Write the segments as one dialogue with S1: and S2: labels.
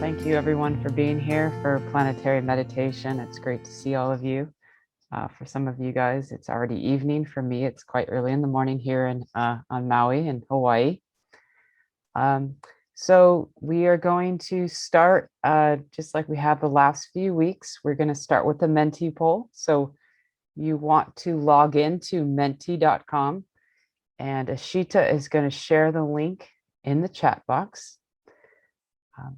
S1: Thank you everyone for being here for Planetary Meditation. It's great to see all of you. For some of you guys, it's already evening. For me, it's quite early in the morning here on Maui in Hawaii. So we are going to start just like we have the last few weeks. We're going to start with the Menti poll. So you want to log into menti.com, and Ashita is going to share the link in the chat box.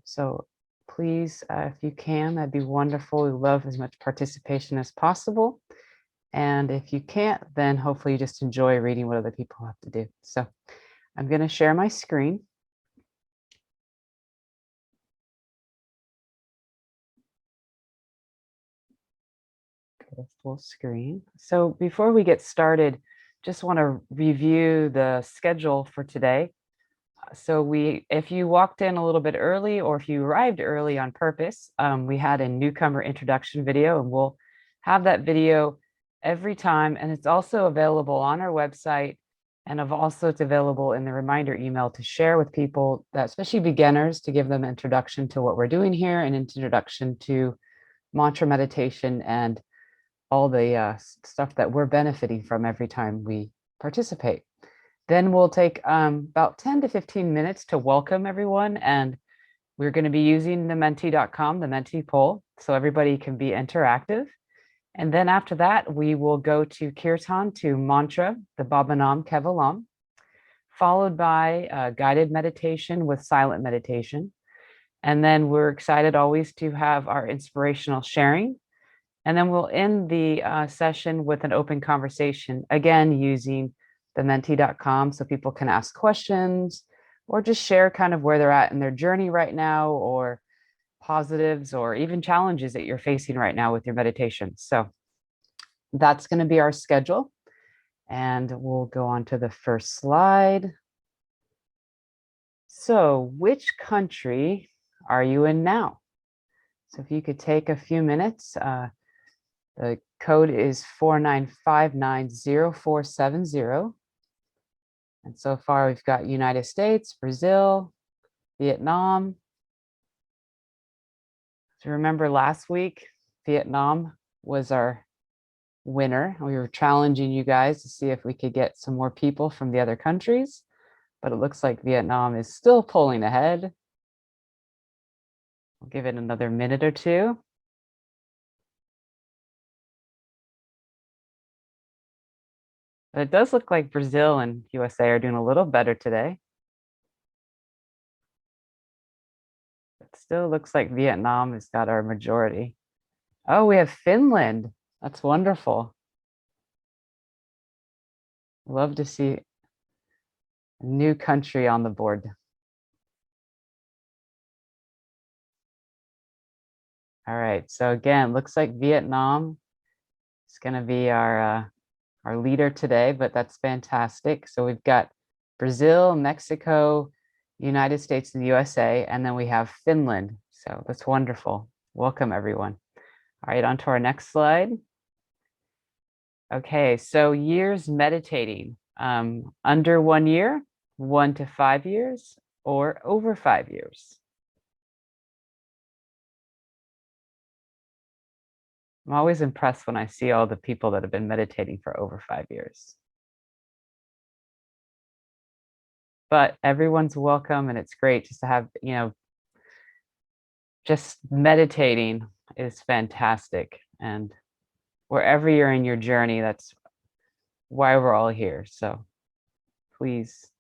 S1: So please, if you can, that'd be wonderful. We love as much participation as possible. And if you can't, then hopefully you just enjoy reading what other people have to do. So I'm going to share my screen. Go to full screen. So before we get started, just want to review the schedule for today. So if you walked in a little bit early, or if you arrived early on purpose, we had a newcomer introduction video, and we'll have that video every time. And it's also available on our website. And it's available in the reminder email to share with people, that especially beginners, to give them an introduction to what we're doing here, and introduction to mantra meditation and all the stuff that we're benefiting from every time we participate. Then we'll take about 10 to 15 minutes to welcome everyone. And we're going to be using the menti.com, the Menti poll, so everybody can be interactive. And then after that, we will go to Kiirtan, to mantra, the Babanam Kevalam, followed by a guided meditation with silent meditation. And then we're excited always to have our inspirational sharing. And then we'll end the session with an open conversation, again, using the menti.com, so people can ask questions or just share kind of where they're at in their journey right now, or positives or even challenges that you're facing right now with your meditation. So that's going to be our schedule. And we'll go on to the first slide. So which country are you in now? So if you could take a few minutes, the code is 49590470. And so far we've got United States, Brazil, Vietnam. So remember last week, Vietnam was our winner. We were challenging you guys to see if we could get some more people from the other countries, but it looks like Vietnam is still pulling ahead. We'll give it another minute or two. But it does look like Brazil and USA are doing a little better today. It still looks like Vietnam has got our majority. Oh, we have Finland. That's wonderful. Love to see a new country on the board. All right, so again, looks like Vietnam is going to be our leader today, but that's fantastic. So we've got Brazil, Mexico, United States, and the USA, and then we have Finland. So that's wonderful. Welcome, everyone. All right, on to our next slide. Okay, so years meditating, under 1 year, 1 to 5 years, or over 5 years. I'm always impressed when I see all the people that have been meditating for over 5 years. But everyone's welcome, and it's great just to have, just meditating is fantastic. And wherever you're in your journey, that's why we're all here. So please.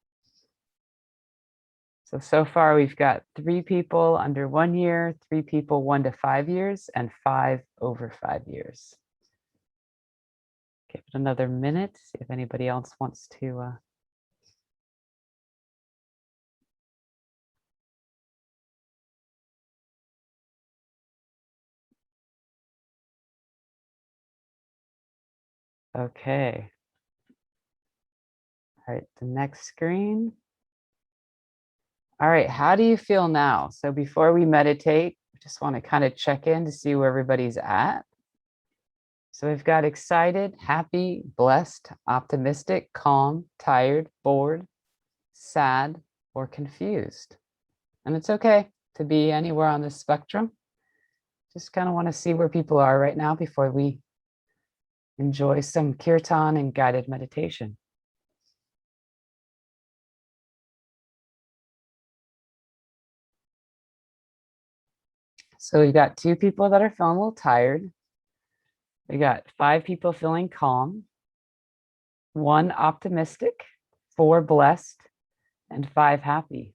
S1: So far we've got 3 people under 1 year, 3 people 1 to 5 years, and 5 over 5 years. Give it another minute, see if anybody else wants to. Okay. All right, the next screen. All right, how do you feel now? So before we meditate, I just want to kind of check in to see where everybody's at. So we've got excited, happy, blessed, optimistic, calm, tired, bored, sad, or confused. And it's okay. to be anywhere on the spectrum. Just kind of want to see where people are right now before we enjoy some kirtan and guided meditation. So we got 2 people that are feeling a little tired. We got 5 people feeling calm, 1 optimistic, 4 blessed, and 5 happy.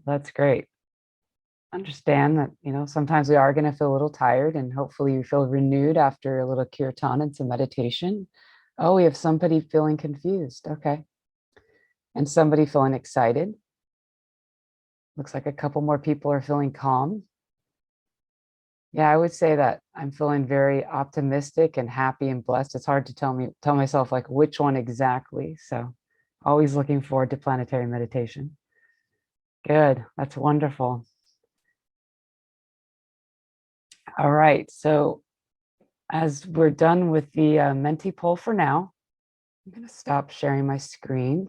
S1: That's great. Understand that, sometimes we are going to feel a little tired, and hopefully you feel renewed after a little kirtan and some meditation. Oh, we have somebody feeling confused. Okay. And somebody feeling excited. Looks like a couple more people are feeling calm. Yeah, I would say that I'm feeling very optimistic and happy and blessed. It's hard to tell myself like which one exactly. So always looking forward to planetary meditation. Good. That's wonderful. All right. So as we're done with the Menti poll for now, I'm going to stop sharing my screen.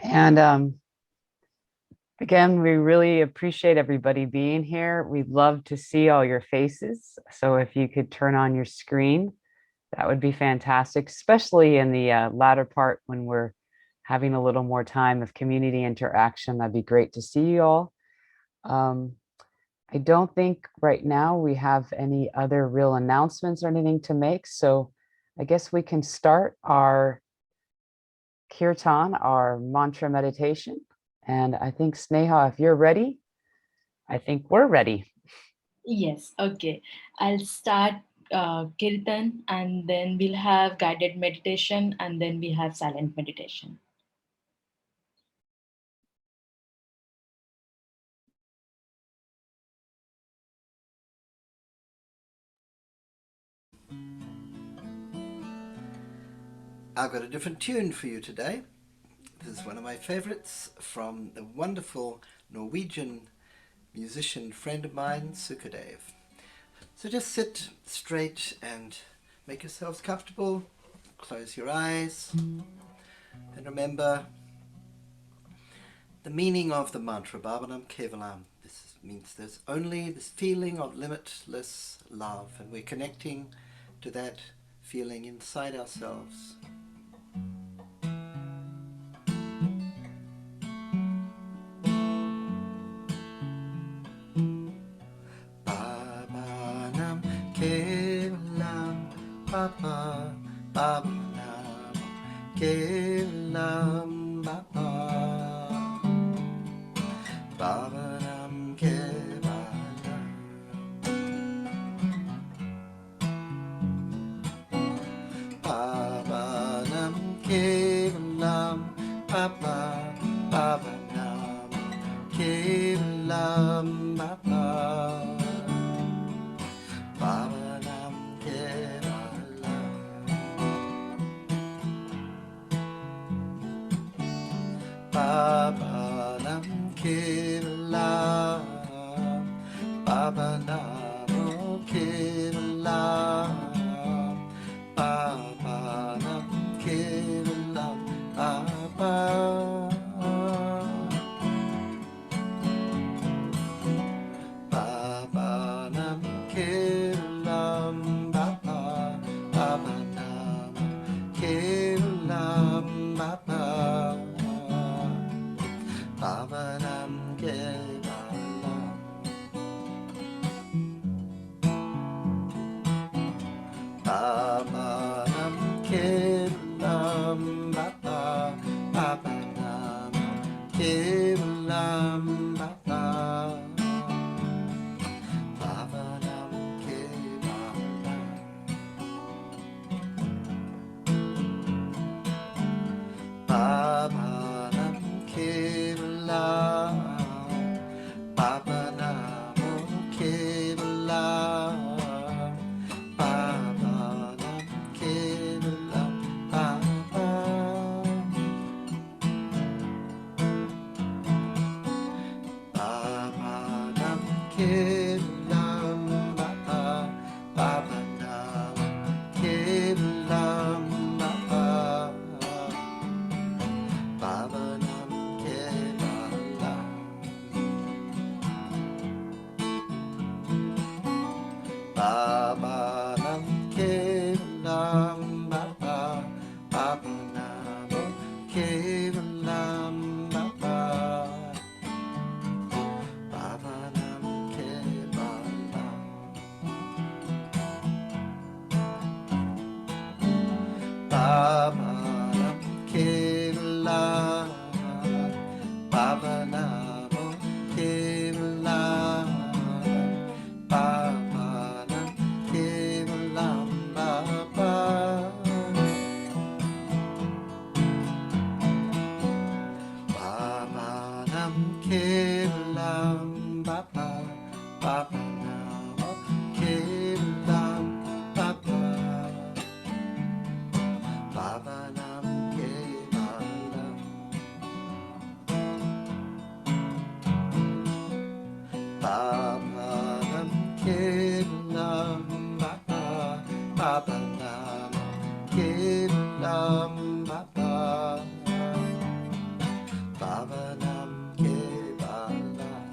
S1: And again, we really appreciate everybody being here. We'd love to see all your faces. So if you could turn on your screen, that would be fantastic, especially in the latter part when we're having a little more time of community interaction. That'd be great to see you all. I don't think right now we have any other real announcements or anything to make. So I guess we can start our kirtan, our mantra meditation. And I think, Sneha, if you're ready, I think we're ready.
S2: Yes, okay. I'll start Kiirtan, and then we'll have guided meditation, and then we have silent meditation.
S3: I've got a different tune for you today. This is one of my favorites from the wonderful Norwegian musician friend of mine, Sukadev. So just sit straight and make yourselves comfortable. Close your eyes and remember the meaning of the mantra Bhavanam Kevalam. This means there's only this feeling of limitless love, and we're connecting to that feeling inside ourselves. Bhavanam Kevalam, Baba, Bhavanam Kevalam, Baba, Bhavanam Kevalam, Bhavanam Kevalam, Baba, Bhavanam Kevalam, Baba, Bhavanam Kevalam, Bhavanam Kevalam, Bhavanam Kevalam, Bhavanam Kevalam, Baba, Bhavanam Kevalam, Baba, Bhavanam Kevalam, Baba, Bhavanam Kevalam, Bhavanam Kevalam, Baba, Bhavanam Kevalam, Baba, Bhavanam Kevalam, Bhavanam Kevalam, Bhavanam Kevalam, Bhavanam Kevalam, Baba, Bhavanam Kevalam, Baba, Bhavanam Kevalam, Baba, Baba. Baba Namo Kevalam Baba Baba Nam Kevalam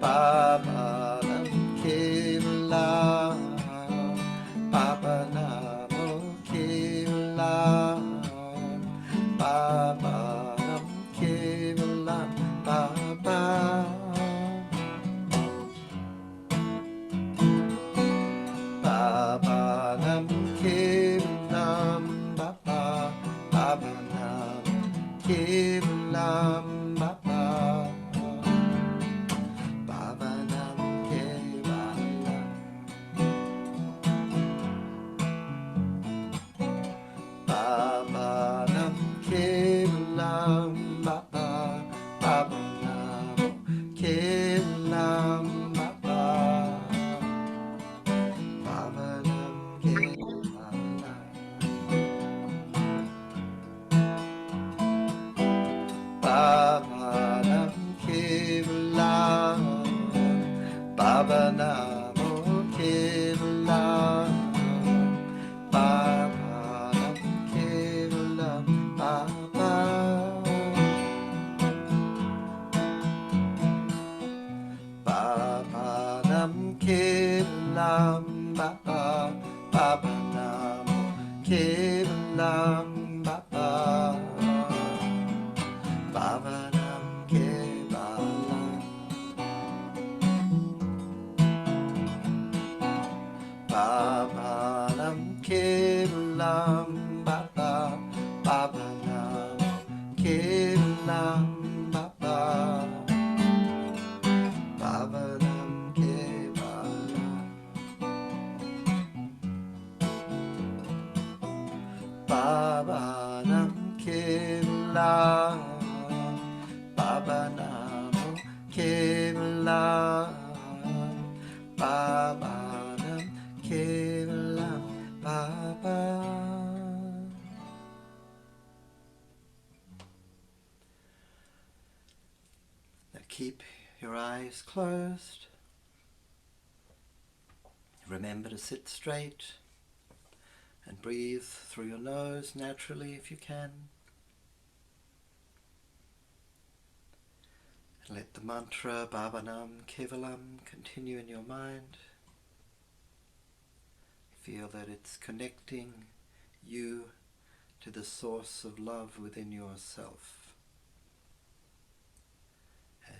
S3: Baba Nam Kevalam Baba Namo Kevalam Baba Nam Kevalam Baba Baba Nam Kevalam Baba Baba Nam Kevalam Baba Baba Nam Kevalam Baba Nam Kevalam Baba Baba Nam Kevalam Baba Baba Nam Kevalam Baba Nam Kevalam Baba Namo Kevalam Baba Nam Kevalam Baba Baba Nam Kevalam Baba Baba Namo Kevalam Baba Baba Nam Kevalam Baba Nam Kevalam Baba Baba Nam Kevalam Baba Baba Nam Kevalam Baba Nam Kevalam Baba Namo Kevalam Baba Nam Kevalam Baba. Now keep your eyes closed. Remember to sit straight and breathe through your nose naturally if you can. And let the mantra Bhavanam Kevalam continue in your mind. Feel that it's connecting you to the source of love within yourself.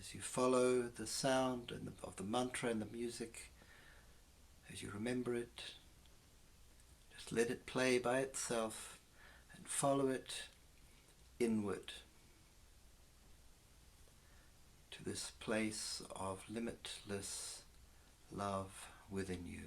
S3: As you follow the sound of the mantra and the music, as you remember it, just let it play by itself and follow it inward to this place of limitless love within you.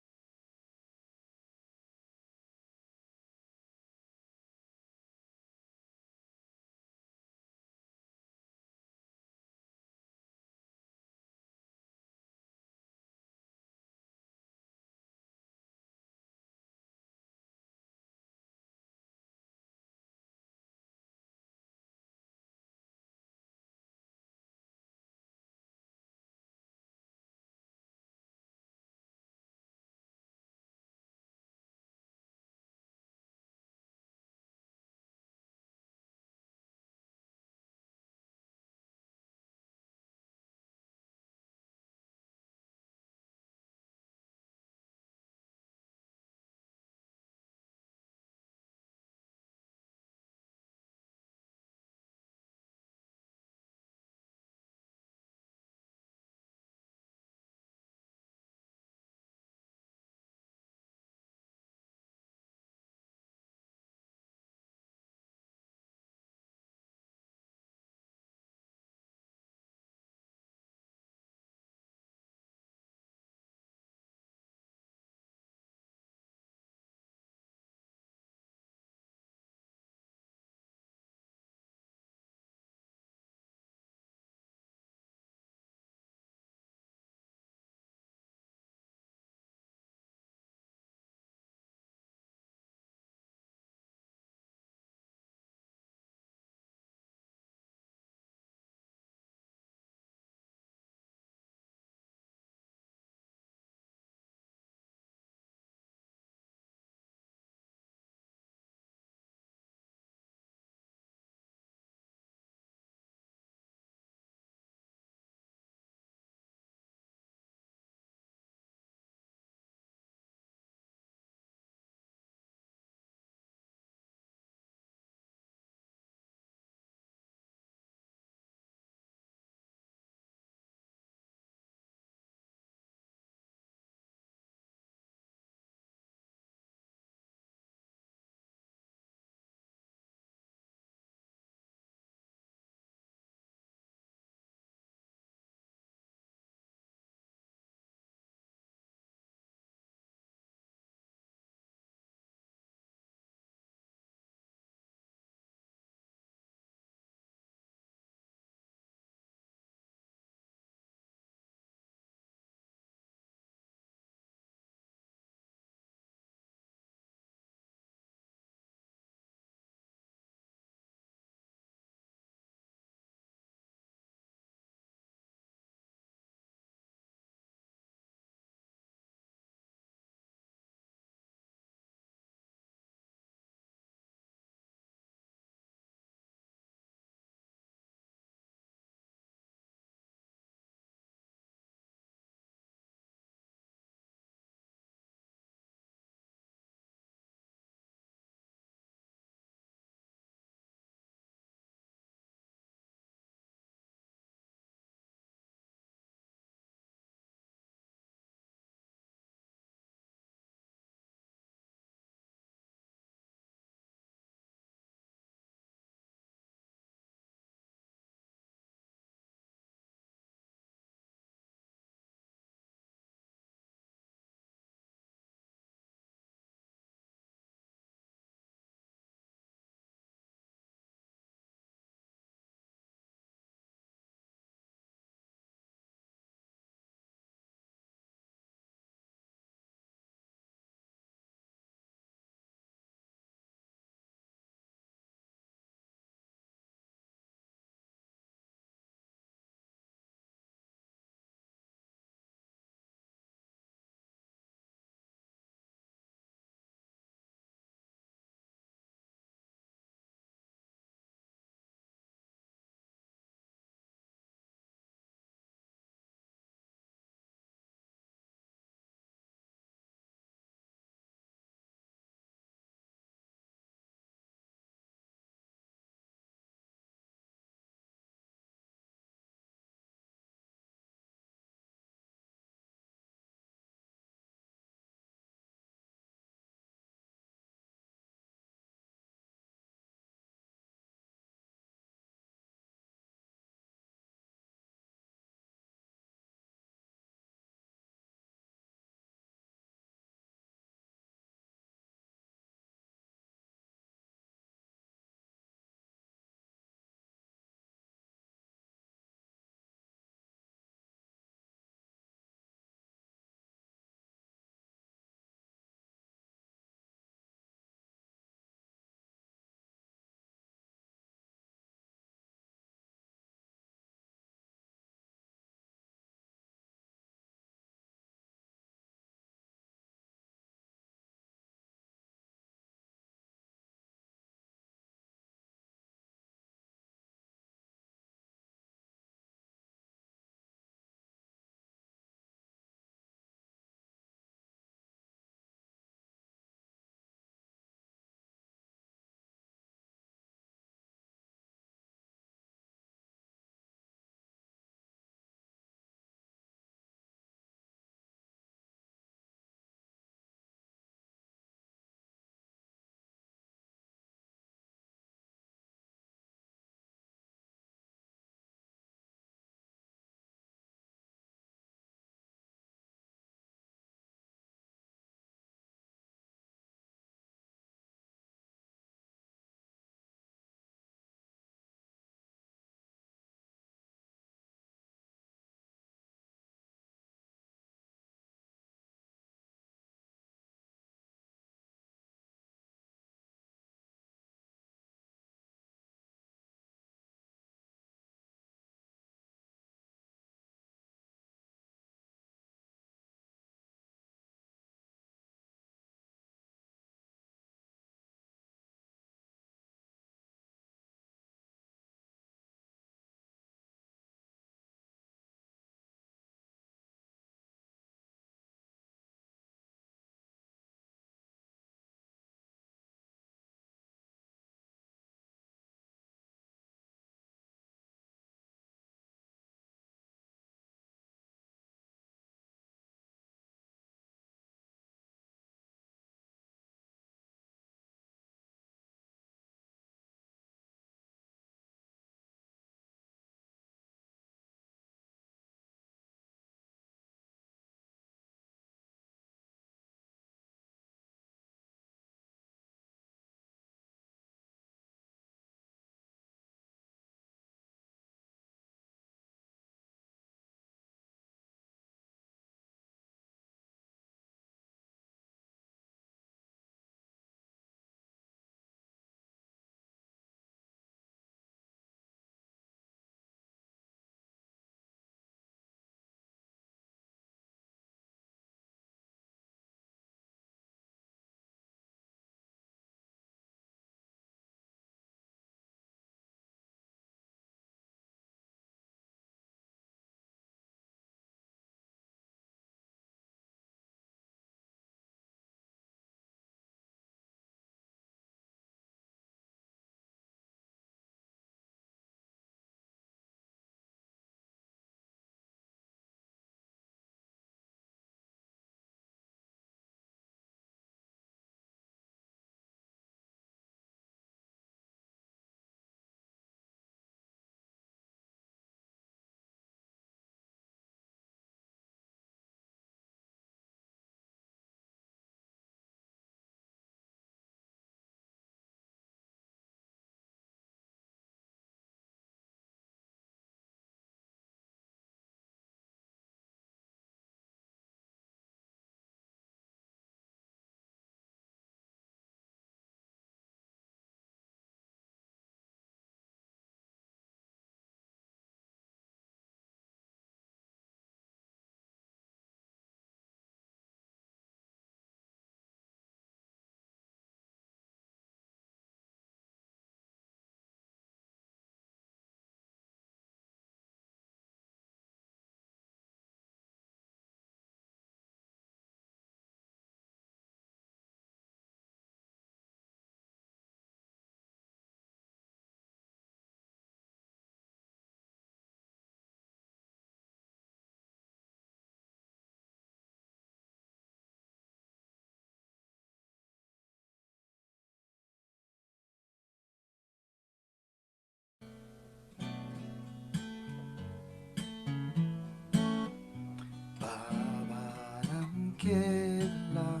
S3: Kiirtan,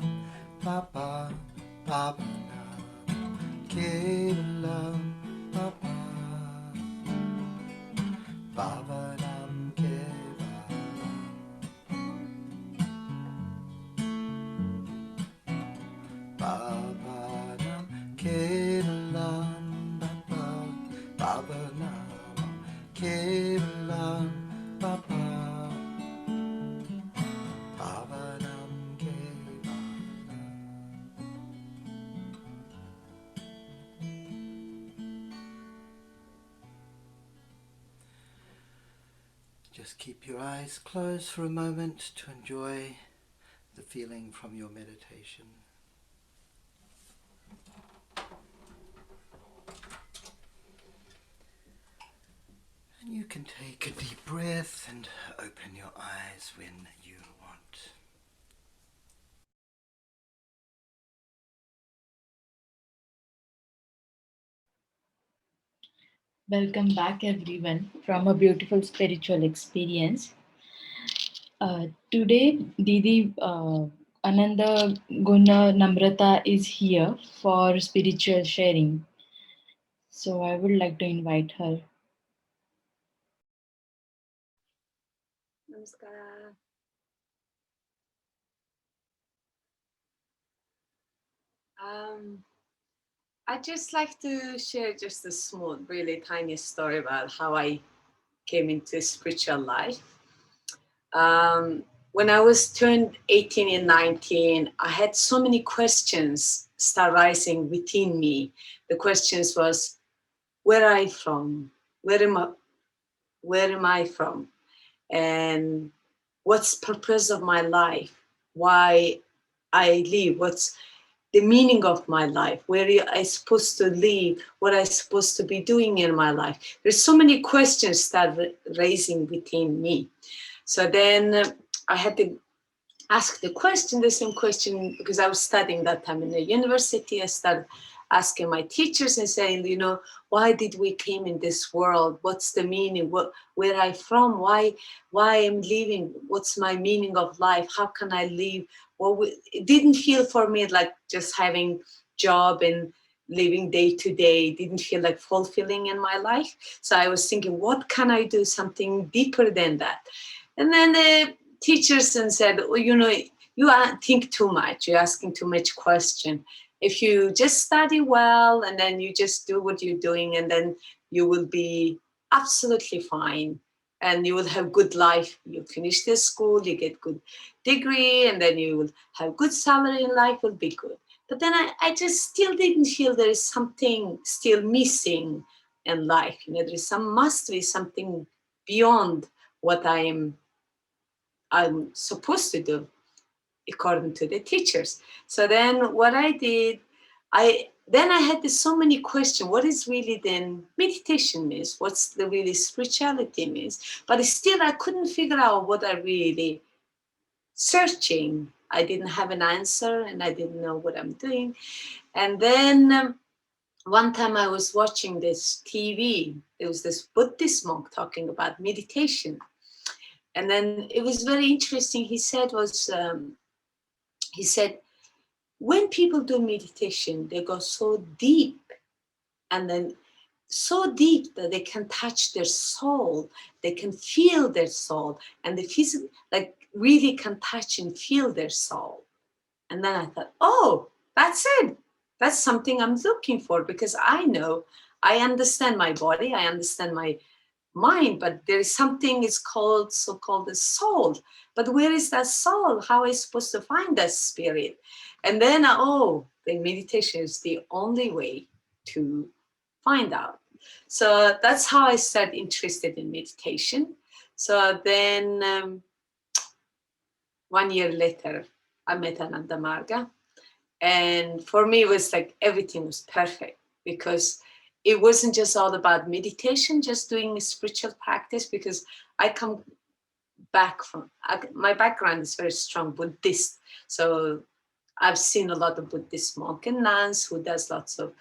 S3: Papa, Papa Nam, Kiirtan, Papa, Papa Nam, Kiirtan, Papa Nam, Kiirtan, Papa, Papa Nam, Kiirtan, Papa, Papa Nam, Kiirtan. Just keep your eyes closed for a moment to enjoy the feeling from your meditation. And you can take a deep breath and open your eyes when you want.
S2: Welcome back, everyone, from a beautiful spiritual experience. Today, Didi Ananda Guna Namrata is here for spiritual sharing. So I would like to invite her.
S4: Namaskara. I'd just like to share just a small, really tiny story about how I came into spiritual life. When I was turned 18 and 19, I had so many questions start rising within me. The questions was, where am I from? Where am I from? And what's the purpose of my life? Why I live? What's the meaning of my life? Where am I supposed to live? What am I supposed to be doing in my life? There's so many questions that raising within me. So then I had to ask the same question, because I was studying that time in the university. I started asking my teachers and saying, why did we came in this world? What's the meaning? Where I from? Why I'm living? What's my meaning of life? How can I live? It didn't feel for me like just having job and living day to day. Didn't feel like fulfilling in my life. So I was thinking, what can I do? Something deeper than that. And then the teachers and said, you think too much. You're asking too much question. If you just study well and then you just do what you're doing, and then you will be absolutely fine and you will have good life. You finish the school, you get good degree, and then you will have good salary in life, will be good. But then I just still didn't feel there is something still missing in life. Must be something beyond what I'm supposed to do according to the teachers. So then what I did, I had so many questions. What is really then meditation means? What's the really spirituality means? But still I couldn't figure out what I really searching. I didn't have an answer and I didn't know what I'm doing. And then one time I was watching this TV. It was this Buddhist monk talking about meditation. And then it was very interesting. He said, when people do meditation, they go so deep, and then so deep that they can touch their soul, they can feel their soul, and like really can touch and feel their soul. And then I thought, oh, that's it. That's something I'm looking for, because I know, I understand my body, I understand my mind, but there is something is called so-called the soul. But where is that soul? How am I supposed to find that spirit? And then the meditation is the only way to find out. So that's how I started interested in meditation. So then 1 year later I met Ananda Marga, and for me it was like everything was perfect, because it wasn't just all about meditation, just doing a spiritual practice, because I come back from, my background is very strong Buddhist. So I've seen a lot of Buddhist monk and nuns who does lots of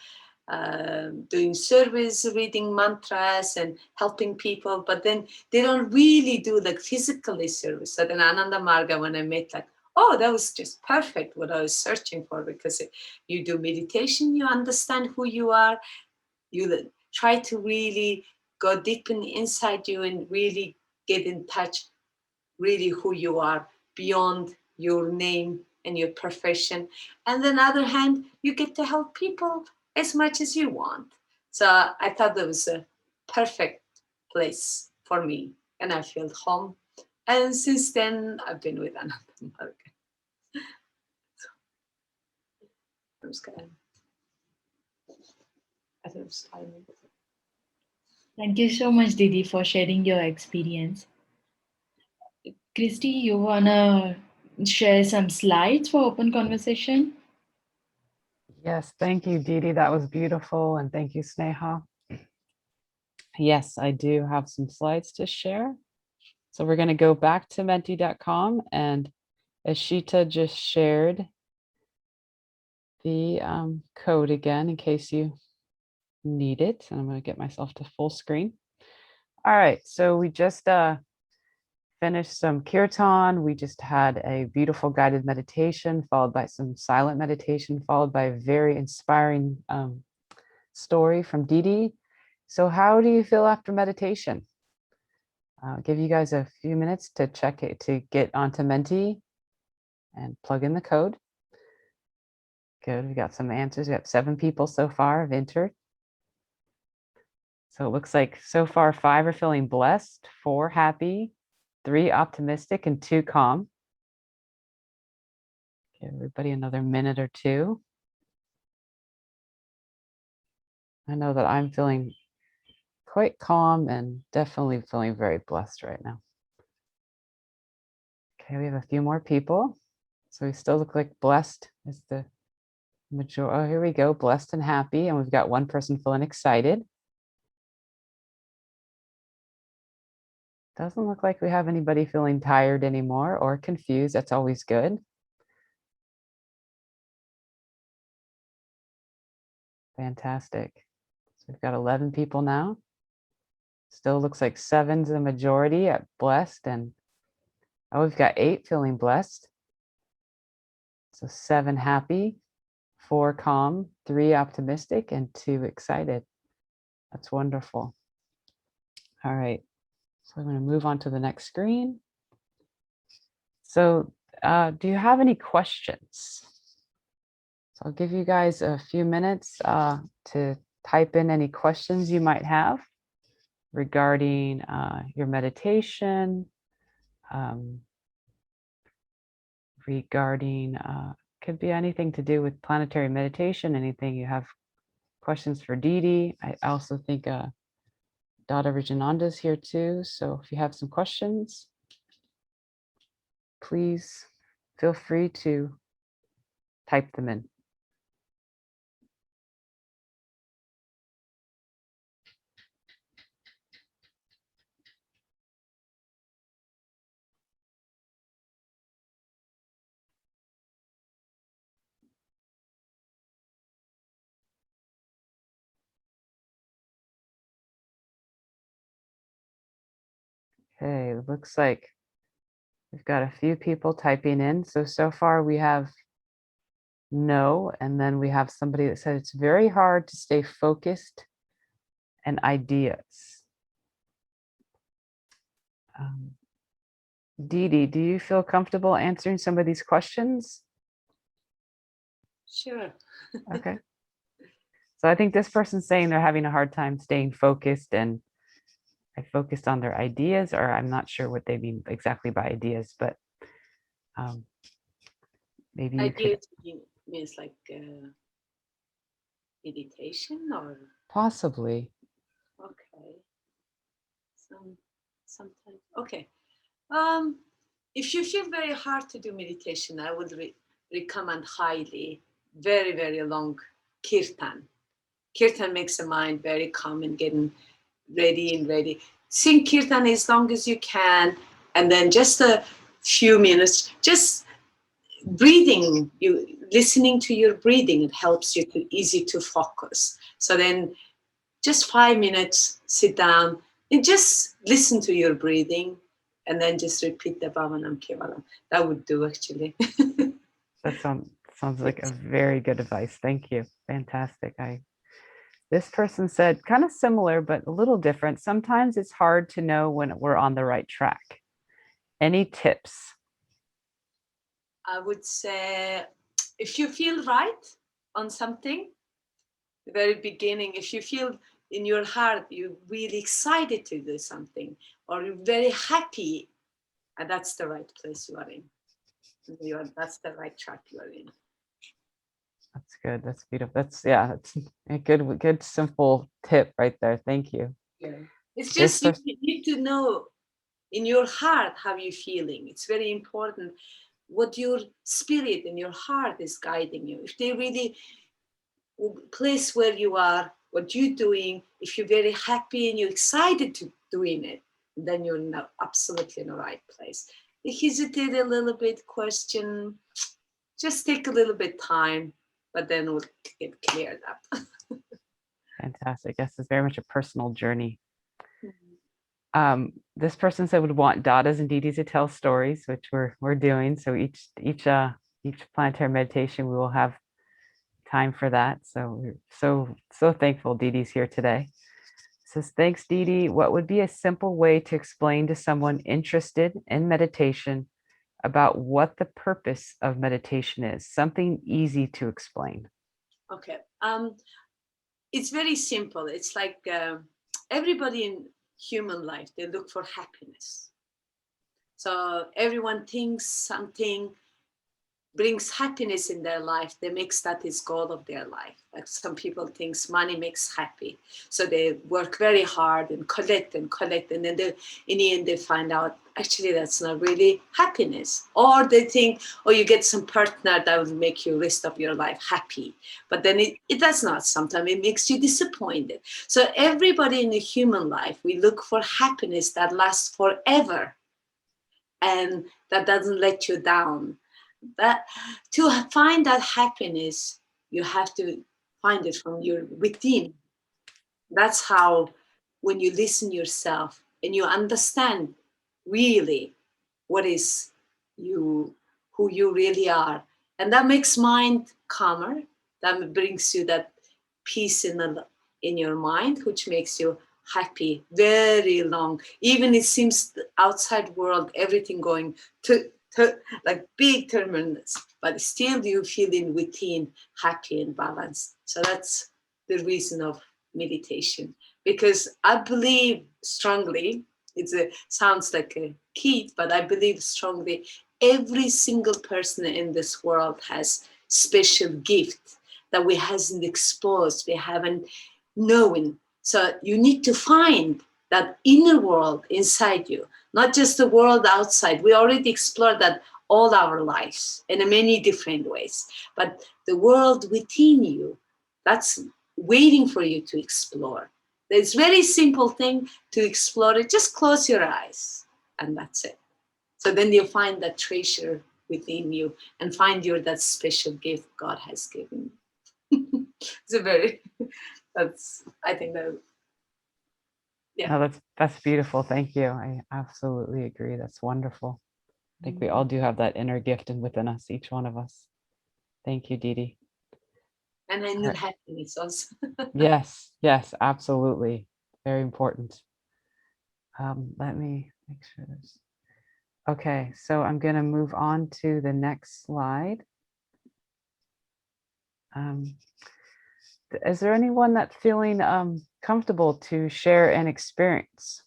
S4: doing service, reading mantras and helping people, but then they don't really do like physically service. So then Ananda Marga, when I met, like, oh, that was just perfect what I was searching for, because you do meditation, you understand who you are, you try to really go deep inside you and really get in touch really who you are beyond your name and your profession. And on the other hand, you get to help people as much as you want. So I thought that was a perfect place for me, and I felt home. And since then, I've been with Ananda Marga. Namaskaram. I think it's time.
S2: Thank you so much, Didi, for sharing your experience. Christy, you wanna share some slides for open conversation?
S1: Yes, thank you, Didi. That was beautiful. And thank you, Sneha. Yes, I do have some slides to share. So we're going to go back to menti.com, and Ashita just shared the code again in case you need it. And I'm going to get myself to full screen. All right, so we just finished some Kiirtan. We just had a beautiful guided meditation followed by some silent meditation, followed by a very inspiring story from Didi. So how do you feel after meditation? I'll give you guys a few minutes to check it, to get onto Menti and plug in the code. Good, we got some answers. We got 7 people so far have entered. So it looks like so far 5 are feeling blessed, 4 happy, 3 optimistic, and 2 calm. Give everybody another minute or 2. I know that I'm feeling quite calm and definitely feeling very blessed right now. Okay, we have a few more people. So we still look like blessed is the majority. Oh, here we go, blessed and happy. And we've got 1 person feeling excited. Doesn't look like we have anybody feeling tired anymore or confused. That's always good. Fantastic. So we've got 11 people now. Still looks like 7's the majority at blessed, and oh, we've got 8 feeling blessed. So 7 happy, 4 calm, 3 optimistic, and 2 excited. That's wonderful. All right, so I'm going to move on to the next screen. So do you have any questions? So I'll give you guys a few minutes to type in any questions you might have regarding your meditation, regarding, could be anything to do with planetary meditation, anything you have questions for Didi. I also think Dada Vijananda is here too. So if you have some questions, please feel free to type them in. Okay, it looks like we've got a few people typing in. So far we have no, and then we have somebody that said it's very hard to stay focused and ideas. Didi, do you feel comfortable answering some of these questions?
S4: Sure.
S1: Okay. So I think this person's saying they're having a hard time staying focused, and I focused on their ideas, or I'm not sure what they mean exactly by ideas, but maybe you could.
S4: Ideas means like meditation, or
S1: Possibly.
S4: okay. Sometimes okay. If you feel very hard to do meditation, I would recommend highly very, very long Kiirtan. Kiirtan makes the mind very calm and getting ready and ready. Sing Kiirtan as long as you can, and then just a few minutes, just breathing, you listening to your breathing, it helps you to easy to focus. So then just 5 minutes, sit down and just listen to your breathing, and then just repeat the Bhavanam Kevalam. That would do actually.
S1: That sounds like a very good advice. Thank you. Fantastic. This person said kind of similar, but a little different. Sometimes it's hard to know when we're on the right track. Any tips?
S4: I would say if you feel right on something, the very beginning, if you feel in your heart you're really excited to do something, or you're very happy, and that's the right place you are in. That's the right track you are in.
S1: That's good. That's beautiful. That's a good simple tip right there. Thank you.
S4: Yeah. It's just you need to know in your heart how you're feeling. It's very important what your spirit in your heart is guiding you. If they really place where you are, what you're doing, if you're very happy and you're excited to doing it, then you're absolutely in the right place. Hesitate a little bit, question, just take a little bit time, but then we'll get cleared up.
S1: Fantastic. Yes, it's very much a personal journey. This person said would want Dadas and Didis to tell stories, which we're doing. So each planetary meditation, we will have time for that. So we're so thankful Didi's here today. It says, thanks, Didi. What would be a simple way to explain to someone interested in meditation about what the purpose of meditation is? Something easy to explain.
S4: Okay. It's very simple. It's like everybody in human life, they look for happiness. So everyone thinks something brings happiness in their life, they makes that his goal of their life. Like some people think money makes happy, so they work very hard and collect, and then in the end they find out actually that's not really happiness. Or they think, oh, you get some partner that will make you rest of your life happy, but then it does not. Sometimes it makes you disappointed. So everybody in the human life, we look for happiness that lasts forever and that doesn't let you down. That to find that happiness, you have to find it from your within. That's how, when you listen yourself and you understand really what is you, who you really are, and that makes mind calmer. That brings you that peace in your mind, which makes you happy very long. Even it seems the outside world, everything going to like big turbulence, but still you feel in within happy and balanced. So that's the reason of meditation, because I believe strongly, sounds like a key, but I believe strongly every single person in this world has special gift that we hasn't exposed, we haven't known. So you need to find that inner world inside you, not just the world outside. We already explored that all our lives in many different ways. But the world within you, that's waiting for you to explore. There's very simple thing to explore it. Just close your eyes and that's it. So then you'll find that treasure within you and find that special gift God has given you. I think that, yeah.
S1: No, that's beautiful. Thank you. I absolutely agree. That's wonderful. I think we all do have that inner gift within us, each one of us. Thank you, Didi.
S4: And I knew happiness also.
S1: Yes, absolutely. Very important. Let me make sure this. Okay, so I'm going to move on to the next slide. Is there anyone that's feeling comfortable to share an experience?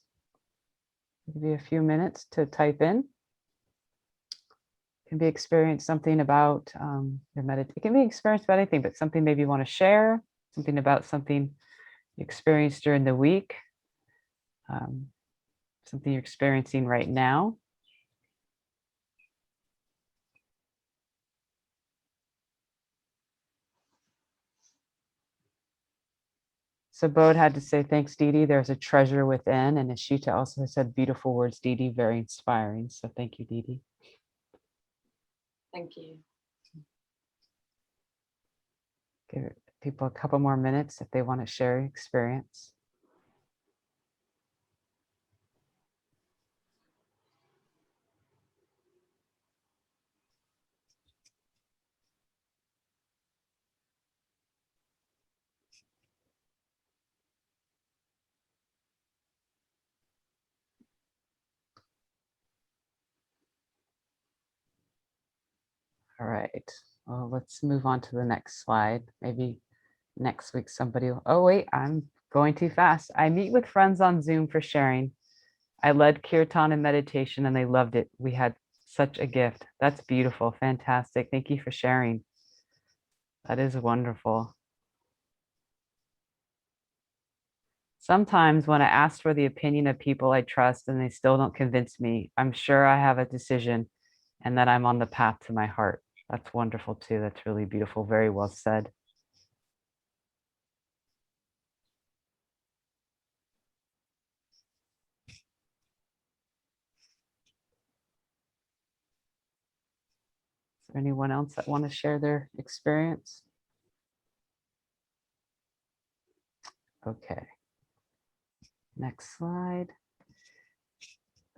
S1: Give you a few minutes to type in. It can be experience something about your meditation. It can be experience about anything, but something maybe you want to share, something about something you experienced during the week, something you're experiencing right now. So Bodh had to say, thanks, Didi. There's a treasure within. And Ashita also said beautiful words, Didi, very inspiring. So thank you, Didi.
S4: Thank you.
S1: Give people a couple more minutes if they want to share experience. All right. Well, let's move on to the next slide. Maybe next week somebody will, oh wait, I'm going too fast. I meet with friends on Zoom for sharing. I led Kiirtan and meditation and they loved it. We had such a gift. That's beautiful. Fantastic. Thank you for sharing. That is wonderful. Sometimes when I ask for the opinion of people I trust and they still don't convince me, I'm sure I have a decision and that I'm on the path to my heart. That's wonderful too. That's really beautiful. Very well said. Is there anyone else that want to share their experience? Okay. Next slide.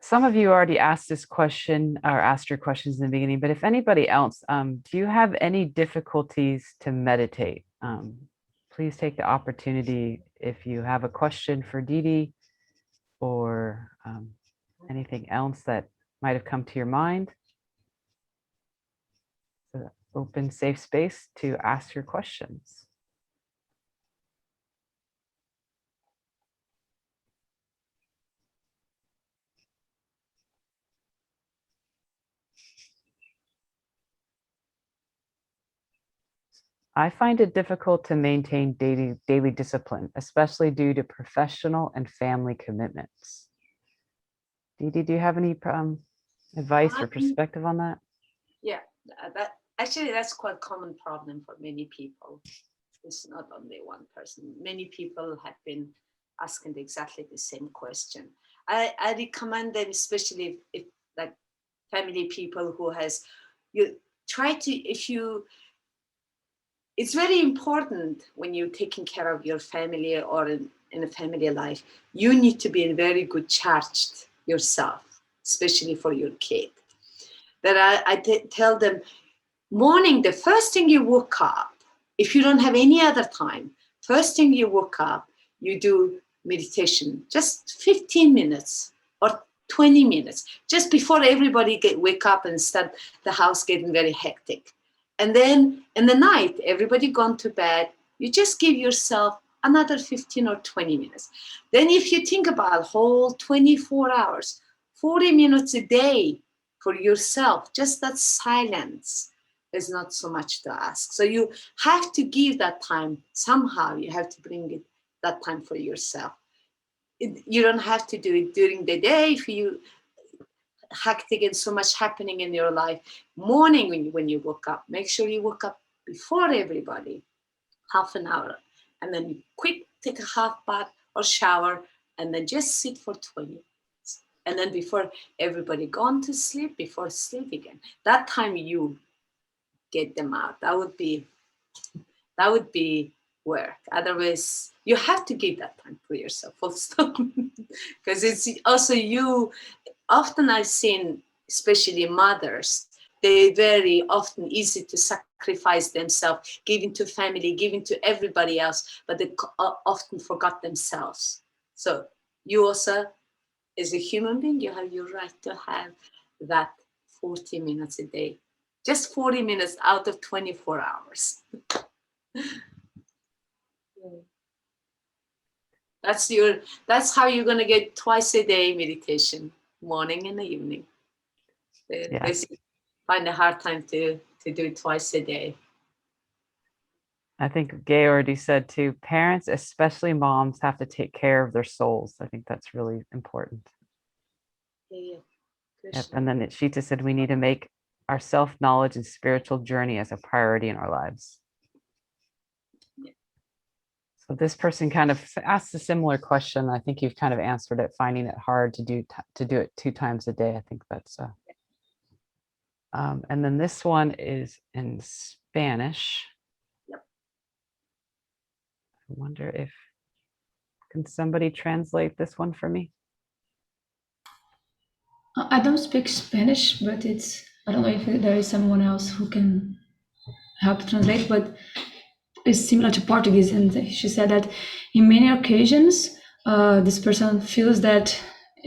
S1: Some of you already asked this question or asked your questions in the beginning, but if anybody else, do you have any difficulties to meditate? Please take the opportunity if you have a question for Didi or anything else that might have come to your mind. It's an open, safe space to ask your questions. I find it difficult to maintain daily discipline, especially due to professional and family commitments. Didi, do you have any advice or perspective on that?
S4: Yeah, that's quite a common problem for many people. It's not only one person. Many people have been asking exactly the same question. I recommend them, especially if like family people who has, you try to, it's very important when you're taking care of your family or in a family life, you need to be in very good charged yourself, especially for your kid. That I tell them, morning, the first thing you woke up, if you don't have any other time, first thing you woke up, you do meditation, just 15 minutes or 20 minutes, just before everybody wake up and start the house getting very hectic. And then in the night, everybody gone to bed, you just give yourself another 15 or 20 minutes. Then if you think about whole 24 hours, 40 minutes a day for yourself, just that silence is not so much to ask. So you have to give that time somehow. You have to bring it that time for yourself. You don't have to do it during the day if you hectic and so much happening in your life. Morning when you woke up, make sure you woke up before everybody, half an hour, and then you quick take a half bath or shower, and then just sit for 20 minutes. And then before everybody gone to sleep, before sleep again, that time you get them out. That would be work. Otherwise, you have to give that time for yourself, full stop. Because it's also you. Often I've seen, especially mothers, they very often easy to sacrifice themselves, giving to family, giving to everybody else, but they often forgot themselves. So you also, as a human being, you have your right to have that 40 minutes a day. Just 40 minutes out of 24 hours. That's how you're gonna get twice a day meditation, morning and evening. They find a hard time to do it twice a day.
S1: I think Gay already said too, parents, especially moms, have to take care of their souls. I think that's really important.
S4: Yeah.
S1: Yep. And then Shita said we need to make our self-knowledge and spiritual journey as a priority in our lives.
S4: Yeah.
S1: So this person kind of asked a similar question. I think you've kind of answered it, finding it hard to do it 2 times a day. I think that's and then this one is in Spanish.
S4: Yep.
S1: I wonder if, can somebody translate this one for me?
S5: I don't speak Spanish, but I don't know if there is someone else who can help translate, but it's similar to Portuguese. And she said that in many occasions, this person feels that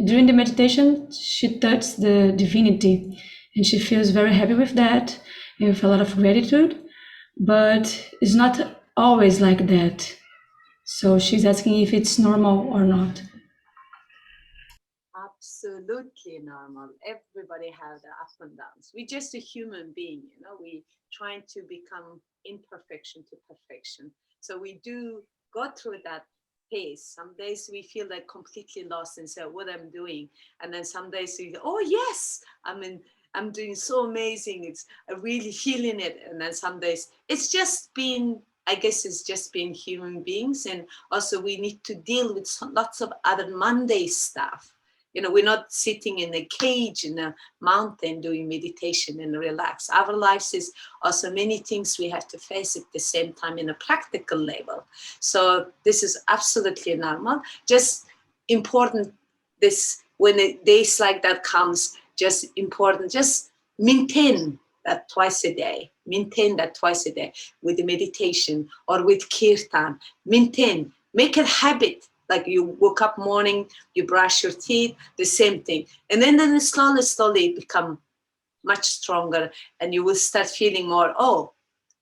S5: during the meditation, she touches the divinity and she feels very happy with that. and with a lot of gratitude, but it's not always like that. So she's asking if it's normal or not.
S4: Absolutely normal. Everybody have the ups and downs. We're just a human being, you know. We trying to become imperfection to perfection. So we do go through that phase. Some days we feel like completely lost and say what I'm doing, and then some days we go, oh yes, I'm doing so amazing. It's I'm really feeling it, and then some days it's just been. I guess it's just being human beings, and also we need to deal with lots of other Monday stuff. You know, we're not sitting in a cage in a mountain doing meditation and relax. Our lives is also many things we have to face at the same time in a practical level. So this is absolutely normal. Just important this when days like that comes, just important, just maintain that twice a day. Maintain that twice a day with the meditation or with Kiirtan. Maintain, make it habit. Like you woke up morning, you brush your teeth, the same thing. And then slowly become much stronger and you will start feeling more, oh,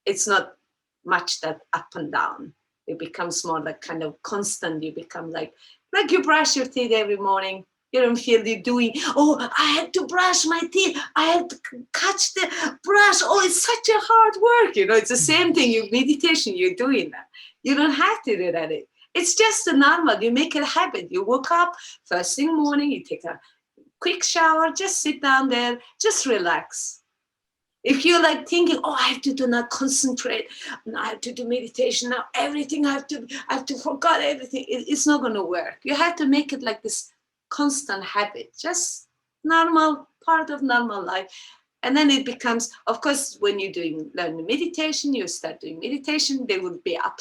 S4: it's not much that up and down. It becomes more like kind of constant. You become like you brush your teeth every morning. You don't feel you doing, oh, I had to brush my teeth. I had to catch the brush. Oh, it's such a hard work. You know, it's the same thing. You meditation, you're doing that. You don't have to do that. It's just a normal. You make it a habit. You woke up first thing morning, you take a quick shower, just sit down there, just relax. If you're like thinking, oh, I have to do not concentrate, I have to do meditation now, everything I have to forget everything. It's not going to work. You have to make it like this constant habit, just normal part of normal life. And then it becomes, of course, when you're learning meditation, you start doing meditation, there will be up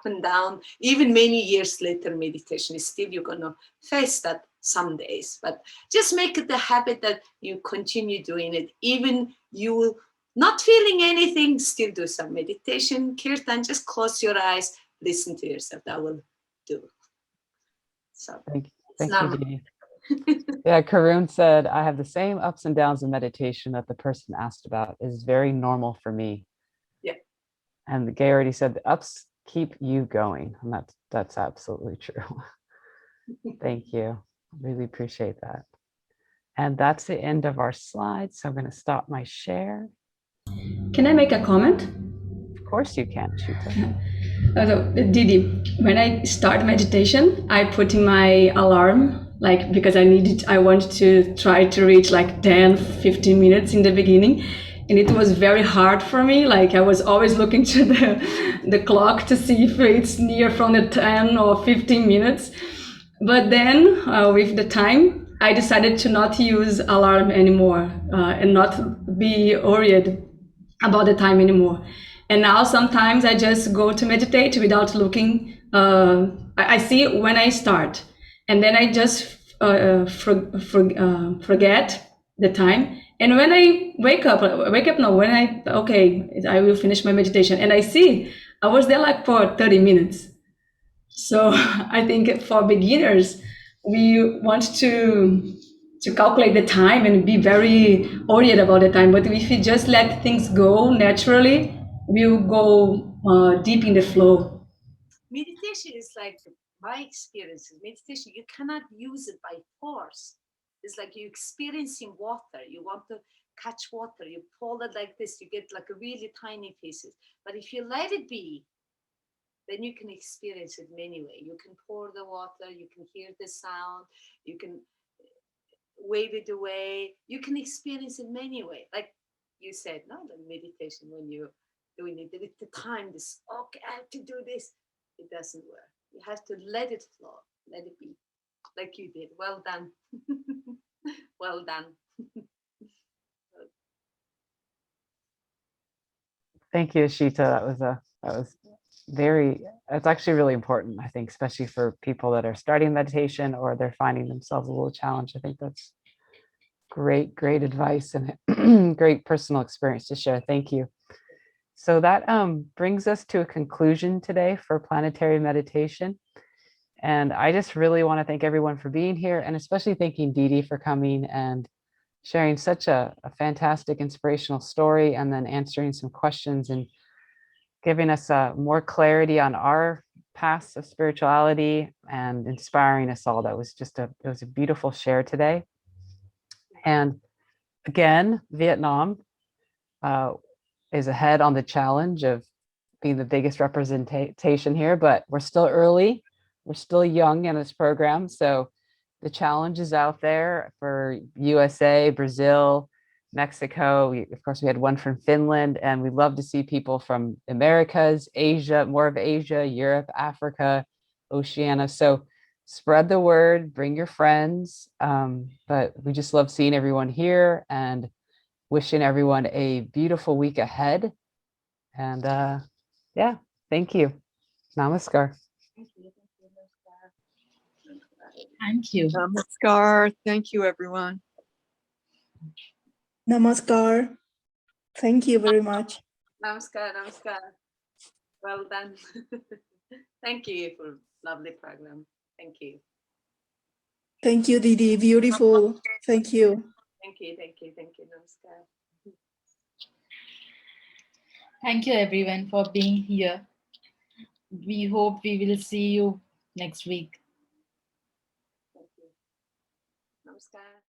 S4: and down. Even many years later, meditation is still, you're going to face that some days. But just make it a habit that you continue doing it. Even you not feeling anything, still do some meditation. Kiirtan, just close your eyes, listen to yourself. That will do. So
S1: Thank you, Dee. Yeah, Karun said, I have the same ups and downs of meditation that the person asked about. Is very normal for me.
S4: Yeah.
S1: And Gay already said the ups keep you going. And that's absolutely true. Thank you. Really appreciate that. And that's the end of our slides. So I'm going to stop my share.
S5: Can I make a comment?
S1: Of course you can, Chita.
S5: Didi, when I start meditation, I put in my alarm, like, because I wanted to try to reach like 10, 15 minutes in the beginning. And it was very hard for me. Like I was always looking to the clock to see if it's near from the 10 or 15 minutes. But then with the time, I decided to not use alarm anymore and not be worried about the time anymore. And now sometimes I just go to meditate without looking. I see when I start, and then I just forget the time. And when I wake up, I will finish my meditation, and I see I was there like for 30 minutes. So I think for beginners, we want to calculate the time and be very worried about the time. But if you just let things go naturally, we'll go deep in the flow.
S4: Meditation is like my experience. Meditation, you cannot use it by force. It's like you're experiencing water. You want to catch water. You pull it like this. You get like a really tiny pieces. But if you let it be, then you can experience it many ways. You can pour the water. You can hear the sound. You can wave it away. You can experience it many ways. Like you said, no, the meditation when you're doing it with the time, this, okay, I have to do this. It doesn't work. You have to let it flow, let it be, like you did. Well done. Well done.
S1: Thank you, Ashita. It's actually really important, I think, especially for people that are starting meditation or they're finding themselves a little challenged. I think that's great advice and great personal experience to share. Thank you. So that brings us to a conclusion today for Planetary Meditation. And I just really want to thank everyone for being here, and especially thanking Didi for coming and sharing such a fantastic inspirational story, and then answering some questions and giving us more clarity on our paths of spirituality and inspiring us all. That was just it was a beautiful share today. And again, Vietnam is ahead on the challenge of being the biggest representation here, but we're still early. We're still young in this program. So the challenge is out there for USA, Brazil, Mexico. Of course, we had one from Finland, and we'd love to see people from Americas, Asia, more of Asia, Europe, Africa, Oceania. So spread the word, bring your friends. But we just love seeing everyone here and wishing everyone a beautiful week ahead. And yeah, thank you. Namaskar.
S2: Thank you.
S6: Namaskar. Thank you, everyone.
S7: Namaskar. Thank you very much.
S4: Namaskar, namaskar. Well done. Thank you for lovely program. Thank you.
S7: Thank you, Didi. Beautiful. Thank you.
S4: Thank you, thank you, thank you. Namaskar.
S2: Thank you, everyone, for being here. We hope we will see you next week.
S4: Thank you. Namaskar.